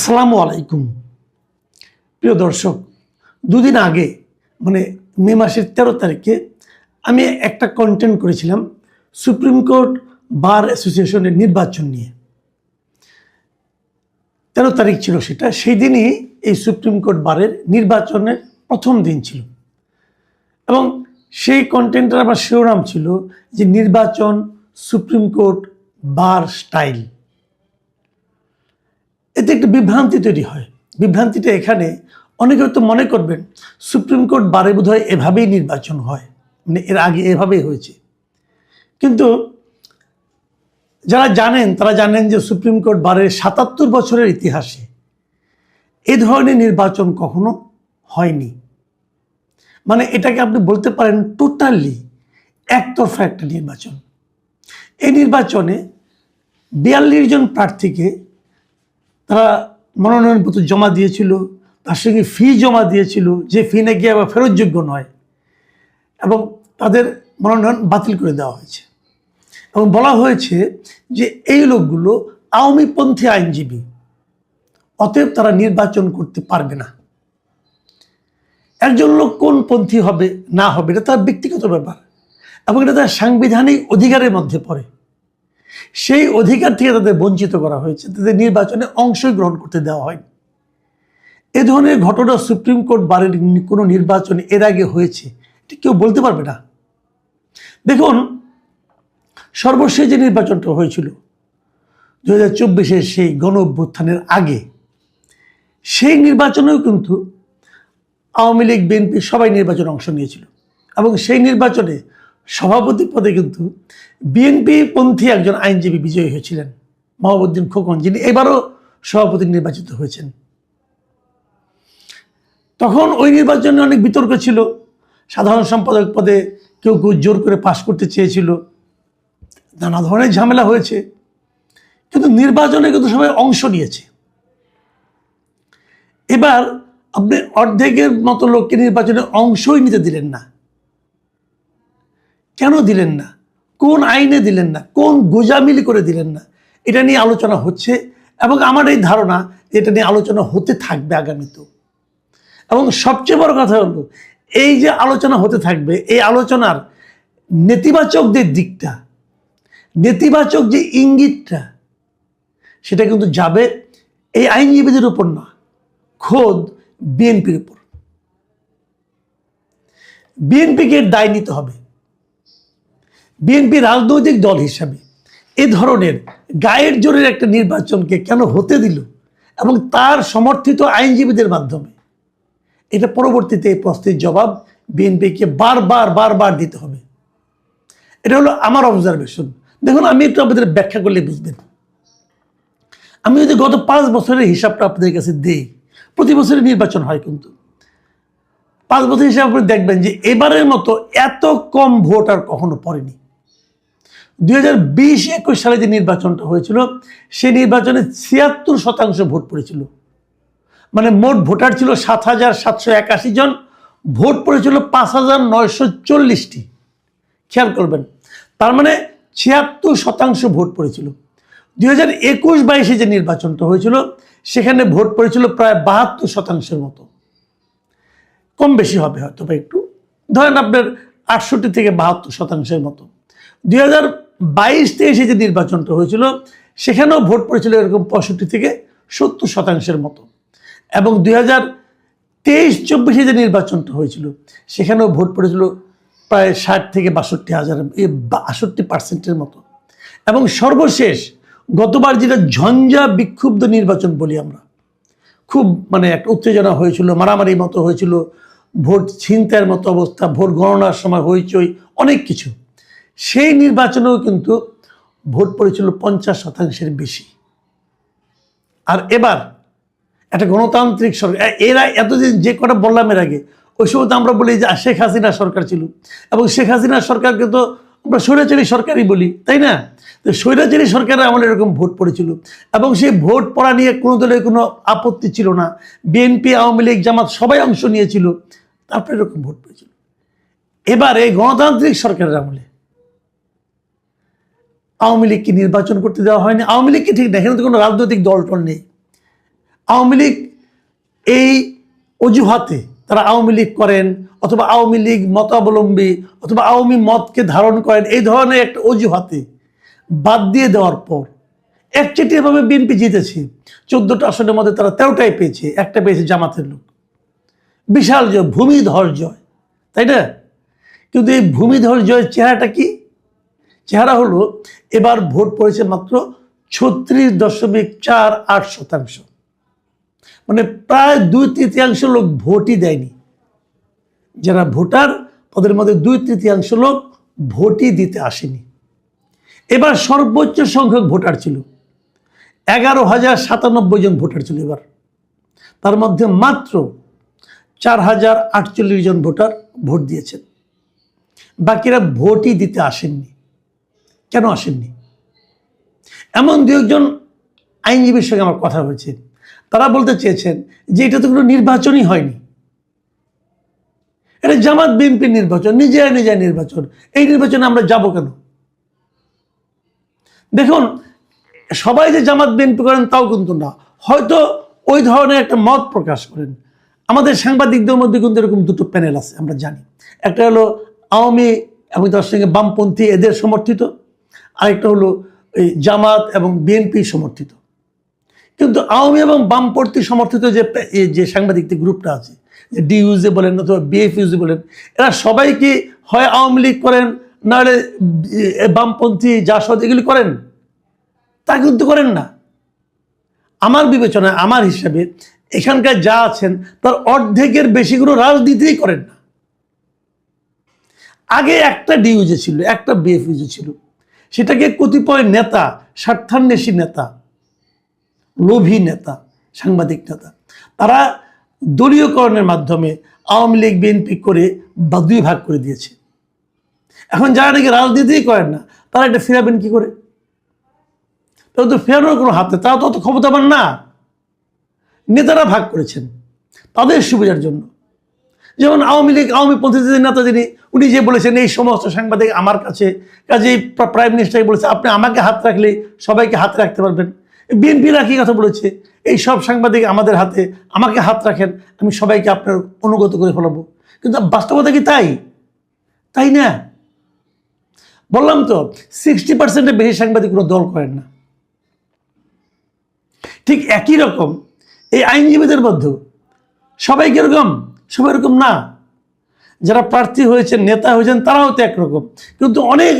আসসালামু আলাইকুম প্রিয় দর্শক, দুদিন আগে মানে মে মাসের 13 তারিখে আমি একটা কন্টেন্ট করেছিলাম সুপ্রিম কোর্ট বার অ্যাসোসিয়েশনের নির্বাচন নিয়ে। 13 তারিখ ছিল সেটা, সেই দিনই এই সুপ্রিম কোর্ট বারের নির্বাচনের প্রথম দিন ছিল এবং সেই কন্টেন্টের আবার শিরোনাম ছিল যে নির্বাচন সুপ্রিম কোর্ট বার স্টাইল। এতে একটা বিভ্রান্তি তৈরি হয়। বিভ্রান্তিটা এখানে, অনেকে হয়তো মনে করবেন সুপ্রিম কোর্ট বারে বোধহয় এভাবেই নির্বাচন হয়, মানে এর আগে এভাবেই হয়েছে। কিন্তু যারা জানেন তারা জানেন যে সুপ্রিম কোর্ট বারের ৭৭ বছরের ইতিহাসে এ ধরনের নির্বাচন কখনো হয়নি। মানে এটাকে আপনি বলতে পারেন টোটালি একতরফা একটা নির্বাচন। এই নির্বাচনে ৪২ জন প্রার্থীকে তারা মনোনয়নপত্র জমা দিয়েছিল, তার সঙ্গে ফি জমা দিয়েছিল, যে ফি নাকি আবার ফেরতযোগ্য নয়, এবং তাদের মনোনয়ন বাতিল করে দেওয়া হয়েছে এবং বলা হয়েছে যে এই লোকগুলো আওয়ামীপন্থী আইনজীবী, অতএব তারা নির্বাচন করতে পারবে না। একজন লোক কোন পন্থী হবে না হবে এটা তার ব্যক্তিগত ব্যাপার এবং এটা তার সাংবিধানিক অধিকারের মধ্যে পড়ে। সেই অধিকার থেকে তাদের বঞ্চিত করা হয়েছে, তাদের নির্বাচনে অংশগ্রহণ করতে দেওয়া হয়নি। এ ধরনের ঘটনা সুপ্রিম কোর্ট বারের কোনো নির্বাচনে এর আগে হয়েছে এটা কেউ বলতে পারবে না। দেখুন, সর্বশেষ যে নির্বাচনটা হয়েছিল 2024-এর সেই গণ অভ্যুত্থানের আগে, সেই নির্বাচনেও কিন্তু আওয়ামী লীগ বিএনপি সবাই নির্বাচনে অংশ নিয়েছিল এবং সেই নির্বাচনে সভাপতি পদে কিন্তু বিএনপি পন্থী একজন আইনজীবী বিজয়ী হয়েছিলেন, মাহবুবউদ্দিন খোকন, যিনি এবারও সভাপতি নির্বাচিত হয়েছেন। তখন ওই নির্বাচনে অনেক বিতর্ক ছিল, সাধারণ সম্পাদক পদে কেউ কেউ জোর করে পাশ করতে চেয়েছিল, নানা ধরনের ঝামেলা হয়েছে, কিন্তু নির্বাচনে কিন্তু সবাই অংশ নিয়েছে। এবার আপনি অর্ধেকের মতো লোককে নির্বাচনে অংশই নিতে দিলেন না। কেন দিলেন না? কোন আইনে দিলেন না? কোন গোজামিলি করে দিলেন না? এটা নিয়ে আলোচনা হচ্ছে এবং আমার এই ধারণা এটা নিয়ে আলোচনা হতে থাকবে আগামীতেও। এবং সবচেয়ে বড় কথা হলো, এই যে আলোচনা হতে থাকবে, এই আলোচনার নেতিবাচক যে দিকটা, নেতিবাচক যে ইঙ্গিতটা, সেটা কিন্তু যাবে এই আইনজীবীদের উপর না, খোদ বিএনপির উপর। বিএনপিকে দায় নিতে হবে। বিএনপি রাজনৈতিক দল হিসাবে এ ধরনের গায়ের জোরের একটা নির্বাচনকে কেন হতে দিল এবং তার সমর্থিত আইনজীবীদের মাধ্যমে, এটা পরবর্তীতে এই প্রশ্নের জবাব বিএনপিকে বারবার দিতে হবে। এটা হলো আমার অবজারভেশন। দেখুন, আমি একটু আপনাদের ব্যাখ্যা করলে বুঝবেন। আমি যদি গত 5 বছরের হিসাবটা আপনাদের কাছে দিই, প্রতি বছরের নির্বাচন হয়, কিন্তু 5 বছর হিসাব করে দেখবেন যে এবারের মতো এত কম ভোট আর কখনো পড়েনি। 2020-21 সালে যে নির্বাচনটা হয়েছিল, সেই নির্বাচনে 76% ভোট পড়েছিল। মানে মোট ভোটার ছিল 7,781 জন, ভোট পড়েছিল 5,940টি। খেয়াল করবেন, তার মানে 76% ভোট পড়েছিল। 2021-22 যে নির্বাচনটা হয়েছিল, সেখানে ভোট পড়েছিল প্রায় 72% মতো, কম বেশি হবে হয়তো বা একটু, ধরেন আপনার 68 থেকে 72% মতো। 2022-23 যে নির্বাচনটা হয়েছিল, সেখানেও ভোট পড়েছিল এরকম 65 থেকে 70% মতো। এবং 2023-24 যে নির্বাচনটা হয়েছিল, সেখানেও ভোট পড়েছিল প্রায় 60 থেকে 62% মতো। এবং সর্বশেষ গতবার যেটা ঝঞ্ঝা বিক্ষুব্ধ নির্বাচন বলি আমরা, খুব মানে একটা উত্তেজনা হয়েছিল, মারামারির মতো হয়েছিল, ভোট ছিনতাইয়ের মতো অবস্থা, ভোট গণনার সময় হইচই, অনেক কিছু, সেই নির্বাচনেও কিন্তু ভোট পড়েছিল 50%-এর বেশি। আর এবার একটা গণতান্ত্রিক সরকার, এরা এতদিন যে কটা বললাম এর আগে, ওই সময় তো আমরা বলি যে শেখ হাসিনা সরকার ছিল, এবং শেখ হাসিনা সরকারকে তো আমরা স্বৈরাচারী সরকারই বলি, তাই না? তো স্বৈরাচারী সরকারের আমলে এরকম ভোট পড়েছিল এবং সেই ভোট পড়া নিয়ে কোনো দলের কোনো আপত্তি ছিল না। বিএনপি, আওয়ামী লীগ, জামাত সবাই অংশ নিয়েছিল, তারপরে এরকম ভোট পড়েছিল। এবার এই গণতান্ত্রিক সরকারের আমলে আওয়ামী লীগকে নির্বাচন করতে দেওয়া হয়নি। আওয়ামী লীগকে ঠিক না, এখানে তো কোনো রাজনৈতিক দল টল নেই। আওয়ামী লীগ এই অজুহাতে তারা আওয়ামী লীগ করেন, অথবা আওয়ামী লীগ মতাবলম্বী, অথবা আওয়ামী মতকে ধারণ করেন, এই ধরনের একটা অজুহাতে বাদ দিয়ে দেওয়ার পর একচেটিয়াভাবে বিএনপি জিতেছে। 14টা আসনের মধ্যে তারা 13টাই পেয়েছে, একটা পেয়েছে জামাতের লোক। বিশাল জয়, ভূমিধর জয়, তাই না? কিন্তু এই ভূমিধর জয়ের চেহারাটা কি? চেহারা হলো এবার ভোট পড়েছে মাত্র 36.48%। মানে প্রায় 2/3 লোক ভোটই দেয়নি। যারা ভোটার তাদের মধ্যে 2/3 লোক ভোটই দিতে আসেনি। এবার সর্বোচ্চ সংখ্যক ভোটার ছিল 11,097 জন ভোটার ছিল এবার। তার মধ্যে মাত্র 4,048 জন ভোটার ভোট দিয়েছেন। বাকিরা ভোটই দিতে আসেননি। কেন আসেননি? এমন দু একজন আইনজীবীর সঙ্গে আমার কথা হয়েছে, তারা বলতে চেয়েছেন যে এটা তো কোনো নির্বাচনই হয়নি, এটা জামাত বিএনপির নির্বাচন, নিজেরা নির্বাচন, এই নির্বাচনে আমরা যাব কেন? দেখুন, সবাই যে জামাত বিএনপি করেন তাও কিন্তু না, হয়তো ওই ধরনের একটা মত প্রকাশ করেন। আমাদের সাংবাদিকদের মধ্যে কিন্তু এরকম দুটো প্যানেল আছে, আমরা জানি। একটা হলো আওয়ামী এবং তার সঙ্গে বামপন্থী এদের সমর্থিত, আরেকটা হলো এই জামাত এবং বিএনপি সমর্থিত। কিন্তু আওয়ামী এবং বামপন্থী সমর্থিত যে সাংবাদিকদের গ্রুপটা আছে, যে ডিইউজে বলেন অথবা বিএফইউজে বলেন, এরা সবাই কি হয় আওয়ামী লীগ করেন, নাহলে বামপন্থী জাসদ এগুলি করেন? তা কিন্তু করেন না। আমার বিবেচনায়, আমার হিসাবে এখানকার যা আছেন তার অর্ধেকের বেশি কোনো রাজনীতিই করেন না। আগে একটা ডিইউজে ছিল, একটা বিএফইউজে ছিল, সেটাকে কতিপয় নেতা, স্বার্থান্বেষী নেতা, লোভী নেতা, সাংবাদিক নেতা, তারা দলীয়করণের মাধ্যমে আওয়ামী লীগ বিএনপি করে বা 2 ভাগ করে দিয়েছে। এখন যারা নাকি রাজনীতিই করেন না, তারা এটা ফেরাবেন কি করে? তারা তো ফেরানোর কোনো হাতে, তারা তো অত ক্ষমতাবান না। নেতারা ভাগ করেছেন তাদের সুবিধার জন্য। যেমন আওয়ামী লীগ, আওয়ামী পন্থীদের নেতা যিনি, উনি যে বলেছেন এই সমস্ত সাংবাদিক আমার কাছে, কাজেই প্রাইম মিনিস্টার বলেছে আপনি আমাকে হাত রাখলে সবাইকে হাত রাখতে পারবেন। বিএনপিরা কি কথা বলেছে, এই সব সাংবাদিক আমাদের হাতে, আমাকে হাত রাখেন, আমি সবাইকে আপনার অনুগত করে ফেলাবো। কিন্তু বাস্তবতা কি তাই? তাই না। বললাম তো 60%-এর বেশি সাংবাদিক কোনো দল করেন না। ঠিক একই রকম এই আইনজীবীদের মধ্যেও সবাই কিরকম? সবাই এরকম না। যারা প্রার্থী হয়েছেন, নেতা হয়েছেন, তারাও তো একরকম। কিন্তু অনেক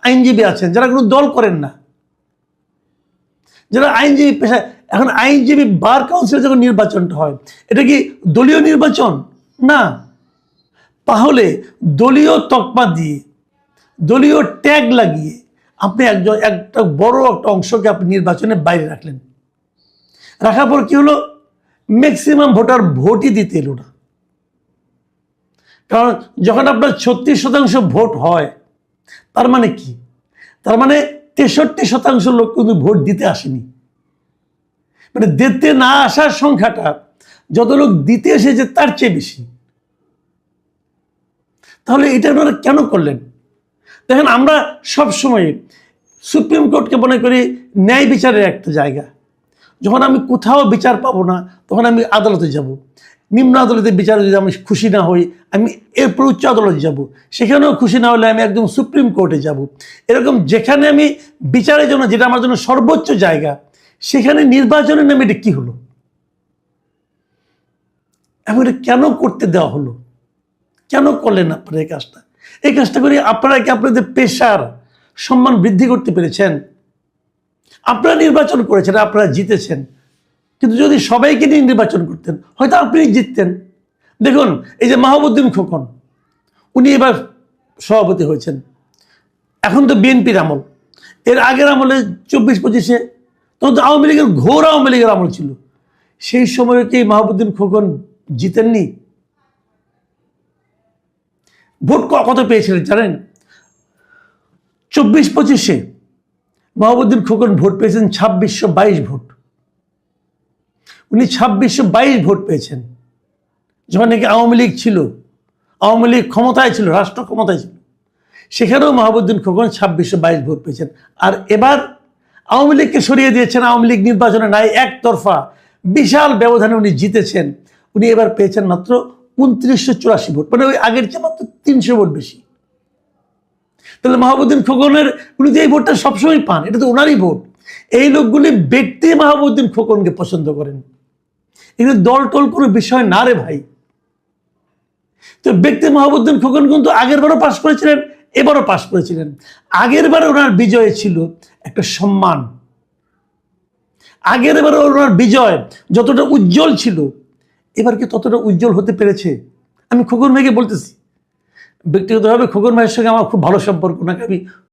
আইনজীবী আছেন যারা কোনো দল করেন না, যারা আইনজীবী পেশায়। এখন আইনজীবী বার কাউন্সিলে যখন নির্বাচনটা হয়, এটা কি দলীয় নির্বাচন? না। তাহলে দলীয় তকমা দিয়ে, দলীয় ট্যাগ লাগিয়ে আপনি একটা বড় একটা অংশকে আপনি নির্বাচনের বাইরে রাখলেন। রাখার পর কি হলো? ম্যাক্সিমাম ভোটার ভোটই দিতে এলো না। কারণ যখন আপনার 36% ভোট হয়, তার মানে কি? তার মানে 63% লোক কিন্তু ভোট দিতে আসেনি। মানে দিতে না আসার সংখ্যাটা যত লোক দিতে এসেছে তার চেয়ে বেশি। তাহলে এটা আপনারা কেন করলেন? দেখেন, আমরা সবসময় সুপ্রিম কোর্টকে মনে করি ন্যায় বিচারের একটা জায়গা। যখন আমি কোথাও বিচার পাবো না, তখন আমি আদালতে যাব। নিম্ন আদালতের বিচারে যদি আমি খুশি না হই, আমি এরপর উচ্চ আদালতে যাব। সেখানেও খুশি না হলে আমি একদম সুপ্রিম কোর্টে যাব। এরকম যেখানে আমি বিচারের জন্য, যেটা আমার জন্য সর্বোচ্চ জায়গা, সেখানে নির্বাচনের নামে এটা কী হলো? এখন এটা কেন করতে দেওয়া হলো? কেন করলেন আপনারা এই কাজটা? এই কাজটা করে আপনারা কি আপনাদের পেশার সম্মান বৃদ্ধি করতে পেরেছেন? আপনারা নির্বাচন করেছেন, আপনারা জিতেছেন, কিন্তু যদি সবাইকে নিয়ে নির্বাচন করতেন হয়তো আপনি জিততেন। দেখুন, এই যে মাহবুবউদ্দিন খোকন, উনি এবার সভাপতি হয়েছেন। এখন তো বিএনপির আমল, এর আগের আমলে 24-25-এ তখন তো আওয়ামী লীগের, ঘোর আওয়ামী লীগের আমল ছিল। সেই সময়ে কি মাহবুবউদ্দিন খোকন জিতেননি? ভোট কত পেয়েছিলেন জানেন? 24-25-এ মাহবুবউদ্দিন খোকন ভোট পেয়েছেন 2622 ভোট। উনি 2622 ভোট পেয়েছেন, যখন নাকি আওয়ামী লীগ ছিল, আওয়ামী লীগ ক্ষমতায় ছিল, রাষ্ট্র ক্ষমতায় ছিল। সেখানেও মাহবুবউদ্দিন খোকন 2622 ভোট পেয়েছেন। আর এবার আওয়ামী লীগকে সরিয়ে দিয়েছেন, আওয়ামী লীগ নির্বাচনে নাই, একতরফা বিশাল ব্যবধানে উনি জিতেছেন। উনি এবার পেয়েছেন মাত্র 2984 ভোট, মানে ওই আগের চেয়ে মাত্র 300 ভোট বেশি। তাহলে মাহবুবউদ্দিন খোকনের উনি যে এই ভোটটা সবসময় পান, এটা তো ওনারই ভোট। এই লোকগুলি ব্যক্তি মাহবুবউদ্দিন খোকনকে পছন্দ করেন, এগুলো দল টল কোনো বিষয় না রে ভাই। তো ব্যক্তি মাহবুবউদ্দিন খোকন কিন্তু আগের বারও পাশ করেছিলেন, এবারও পাশ করেছিলেন। আগের বারে ওনার বিজয় ছিল একটা সম্মান, আগের বারে ওনার বিজয় যতটা উজ্জ্বল ছিল, এবার কি ততটা উজ্জ্বল হতে পেরেছে? আমি খোকন ভাইকে বলতেছি, ব্যক্তিগতভাবে খোকন ভাইয়ের সঙ্গে আমার খুব ভালো সম্পর্ক, ওনাকে আমি